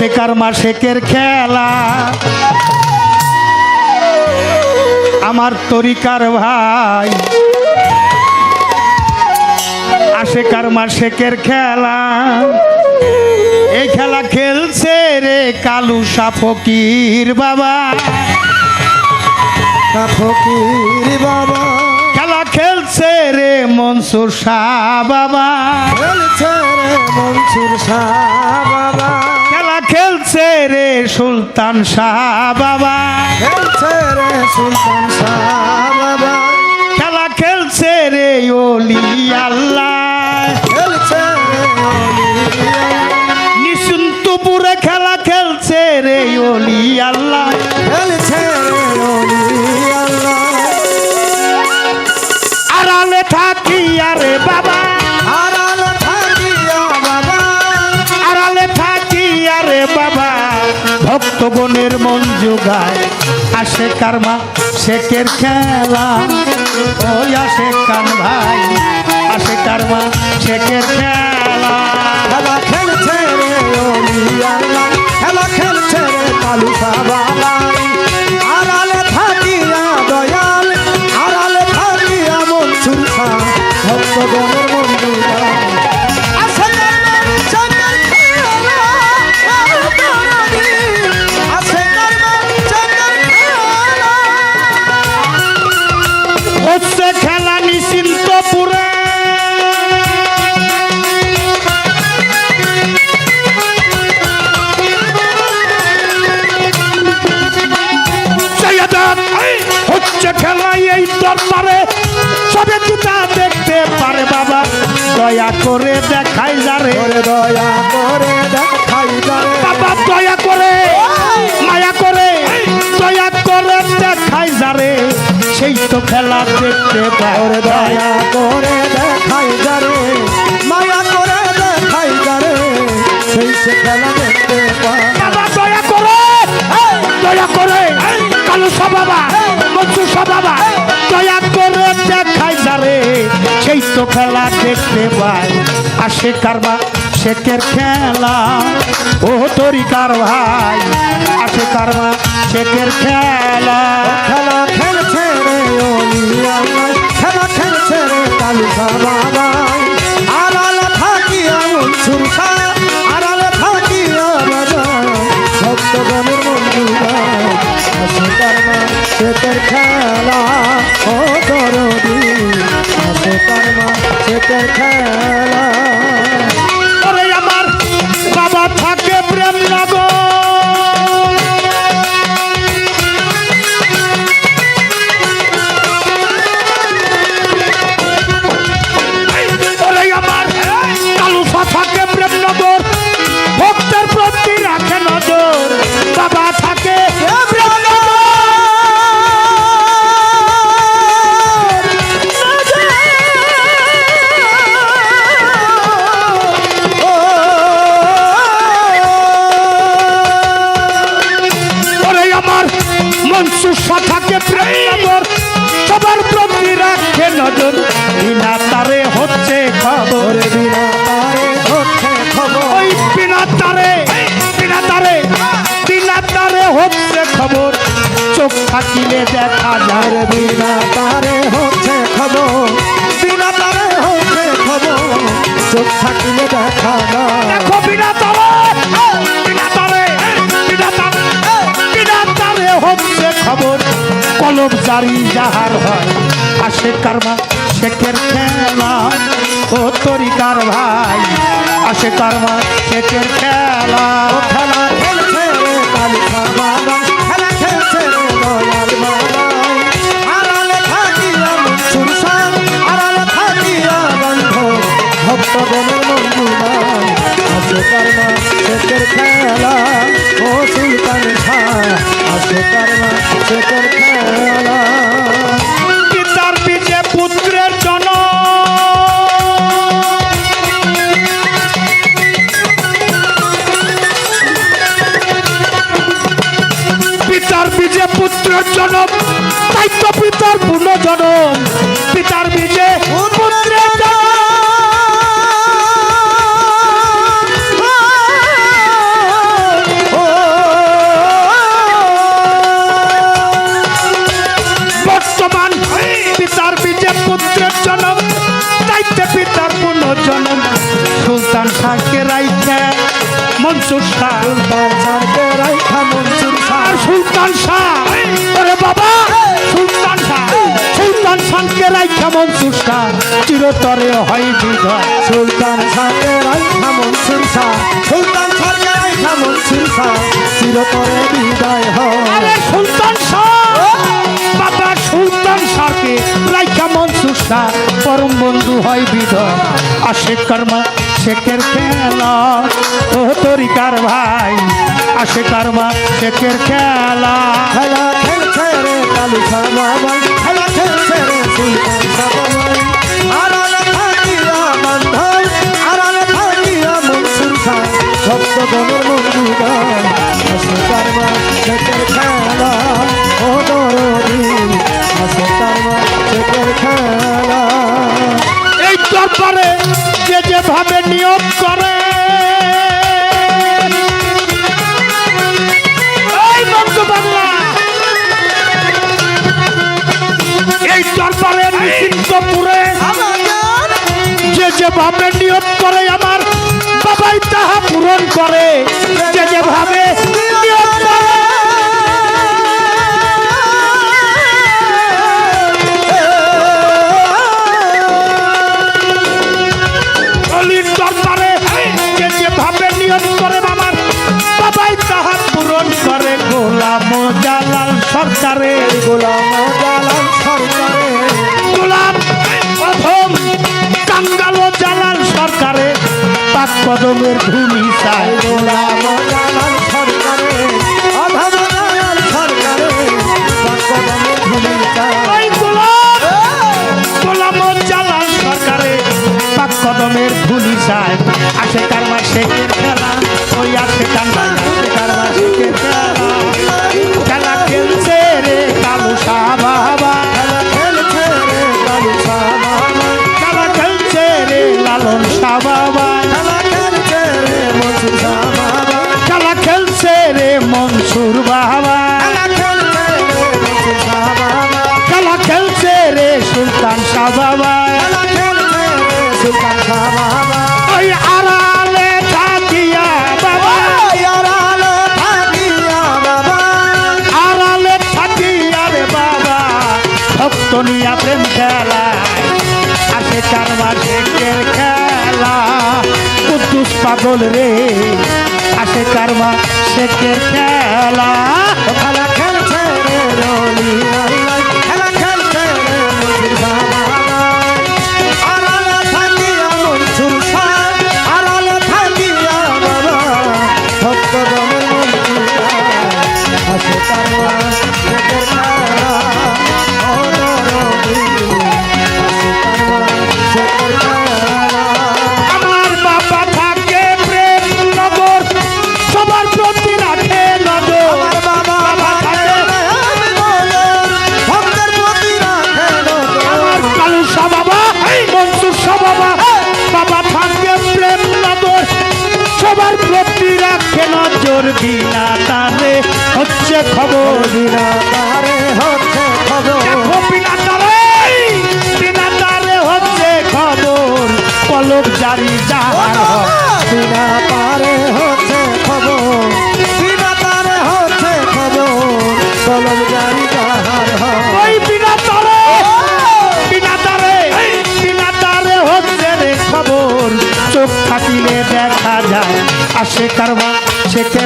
আশেকার মাশেকের খেলা আমার তরিকার ভাই আশেকার মাশেকের খেলা এই খেলা খেলছে রে কালু শাহ ফকির বাবা ফকির বাবা খেলা খেলছে রে মনসুর শাহ বাবা খেলছে রে মনসুর শাহ বাবা খেলা খেলছে রে সুলতান শাহ বাবা খেলছে রে সুলতান শাহ বাবা খেলা খেলছে রে ওলি আল্লাহ খেলছে রে নিশুন্তপুরে খেলা খেলছে রে ওলি আল্লাহ খেলছে রে আল্লাহ আড়ালে থাকি আরে বাবা আড়ালে থাকিয়া বাবা আড়ালে থাকি আরে বাবা ভক্তগণের মন জোগায় আসে কারমা শেখের খেলা ওই আসে কান ভাই আসে কারমা শেখের খেলা খেলা খেলছে রে ওলি আল্লাহ খেলা খেলছে রে কালু শাহ বাবা আড়ালে থাকিয়া দয়াল আড়ালে থাকিয়া মনসুর শাহ ভক্তগণের বন্ধু হচ্ছে খেলা নিশ্চিন্তপুরে হচ্ছে খেলা এই দরবারে সবে জুতা দেখতে পারে বাবা দয়া করে দেখাই যারে দয়া করে দেখাই যারে বাবা দয়া করে মায়া করে দয়া করে দেখাই যারে সেই তো খেলা দেখতে পারে দয়া করে দেখাই যারে মায়া করে দেখাই যারে সেই সে খেলা দেখতে পায় বাবা দয়া করে কালু শাহ বাবা মনসুর শাহ বাবা দয়া করে দেখাই যারে সেই তো খেলা দেখতে পায় আসে কারবা শেখের খেলা ও তরিকার ভাই আসে কারবা শেখের খেলা খেলা খেলছে রে ওলি আল্লাহ খেলা খেলছে রে কালু শাহ বাবা আড়ালে থাকিয়া মনসুর শাহ আড়ালে থাকিয়া বাবা ভক্তগণের বন্ধুরা আসে কারমা শেখের খেলা ও দরদি আসে কারমা শেখের খেলা ওরে আমার বাবা থাকে প্রেম নগর ওরে আমার কালু শাহ থাকে প্রেম নগর ভক্তের প্রতি রাখে নজর বাবা থাকে প্রেম নগর ওরে আমার মনসুর শাহ থাকে প্রেম নগর সবার প্রতি রাখে নজর বিনা তারে হচ্ছে খবর বিনা তারে হচ্ছে খবর ওই বিনা তারে হচ্ছে খবর চোখ থাকিলে দেখা যায় আরে বিনা তারে হচ্ছে খবর বিনা তারে হচ্ছে খবর চোখ থাকিলে দেখা না দেখো বিনা তারে হচ্ছে খবর কলম জারি যাহার হয় আসে কারমা শেখের খেলা ও তরিকার ভাই আসে কারমা শেখের খেলা খেলা খেলছে রে কালু শাহ বাবা খেলা খেলছে রে দয়াল বাবা আড়ালে থাকিয়া মনসুর শাহ আড়ালে থাকিয়া বন্ধ ভক্তগণের বন্ধুরা আসে কারমা শেখের খেলা ও সুলতান শাহ আসে কারমা শেখের খেলা পিতার পিছে পুত্রের জন্য পিতার বীজে পুত্রের জনম তাই তো পিতার পূর্ণ জনম পিতার বীজে পুত্রের জনম মনসুর শাহ সুলতান শাহকে রাইখা মনসুর শাহ আর সুলতান শাহ ওরে বাবা সুলতান শাহ সুলতান শাহকে রাইখা মনসুর শাহ চিরতরে হয় বিদায় সুলতান শাহকে রাইখা মনসুর শাহ সুলতান শাহকে রাইখা মনসুর শাহ চিরতরে বিদায় হয় আরে সুলতান শাহ বাবা সুলতান শাহকে রাইখা মনসুর শাহ পরম বন্ধু হয় বিদায় আশেক কর্মা শেখের খেলা ও তরিকার ভাই আশেক কর্মা শেখের খেলা খেলা খেলছে রে কালু শাহ বাবাই খেলা খেলছে রে সুলতান শাহ বাবাই আড়ালে থাকিয়া বান্ধব আড়ালে থাকিয়া মনসুর শাহ ভক্তগণের বন্ধুগণ আসে কারমা শেখের খেলা ও দরদি আসে কারমা শেখের খেলা এই দরবারে যে যেভাবে নিয়োগ করে এই বন্ধু বাংলা এই দরবারে নিশ্চিন্তপুরে যে যেভাবে নিয়োগ করে আমার বাবাই তাহা পূরণ করে যে যেভাবে নিয়োগ করে অলির দরবারে যে যেভাবে নিয়ম করে আমার বাবাই তাহা পূরণ করে গোলাম জালাল সরকারে গোলাম জালাল সরকারে গোলাম অধম কাঙ্গাল জালাল সরকারে পাক কদমের ভূমি চায় গোলাম জালাল সরকারে অধম জালাল সরকারে বাক্যদানের ভূমিকা ওই গোলাম জালাল সরকারে পাক কদমের ভূমি চায় আসে কারমা শেখের খেলা ওই আসে কারমা শেখের খেলা খেলা খেলছে রে কালু শাহ বাবা খেলা খেলছে রে কালু শাহ বাবা খেলা খেলছে রে লালন শাহ বাবা খেলা খেলছে রে মনসুর শাহ বাবা খেলা খেলছে রে মনসুর বাবা খেলা খেলছে রে মনসুর শাহ বাবা খেলা খেলছে রে সুলতান শাহ বাবা খেলা খেলছে রে সুলতান শাহ বাবা ওই আড়ালে থাকিয়া বাবা আড়ালে থাকিয়া বাবা আড়ালে থাকিয়া রে বাবা ভক্ত নিয়া প্রেম খেলা আসে কারমা শেখের খেলা কুদ্দুস পাগল রে আসে কারমা শেখের খেলা খেলা খেলছে রে রলি আল্লাহ খেলা খেলছে রে মনসুর শাহ বাবা আড়ালে থাকিয়া মনসুর শাহ আড়ালে থাকিয়া বাবা ভক্তগণের মনসুর আসে কারমা শেখের খেলা ও দরদি আসে কারমা শেখের খেলা আমার বাবা থাকে প্রেম নগর সবার প্রতি রাখে নজর আমার বাবা থাকে ভক্তের প্রতি রাখে আমার কালু শাহ বাবা মনসুর শাহ বাবা বাবা থাকে প্রেম নগর সবার প্রতি রাখে নজর বিনা তারে হচ্ছে খবর বিনা তারে হচ্ছে খবর দেখো বিনা তারে হচ্ছে খবর পলক জারি যাহার হয়। বিনা তারে হচ্ছে খবর বিনা তারে হচ্ছে খবর কলম জারি যাহার হয় ওই বিনা তারে হচ্ছে রে খবর চোখ থাকিলে দেখা যায় আসে কারমা শেখের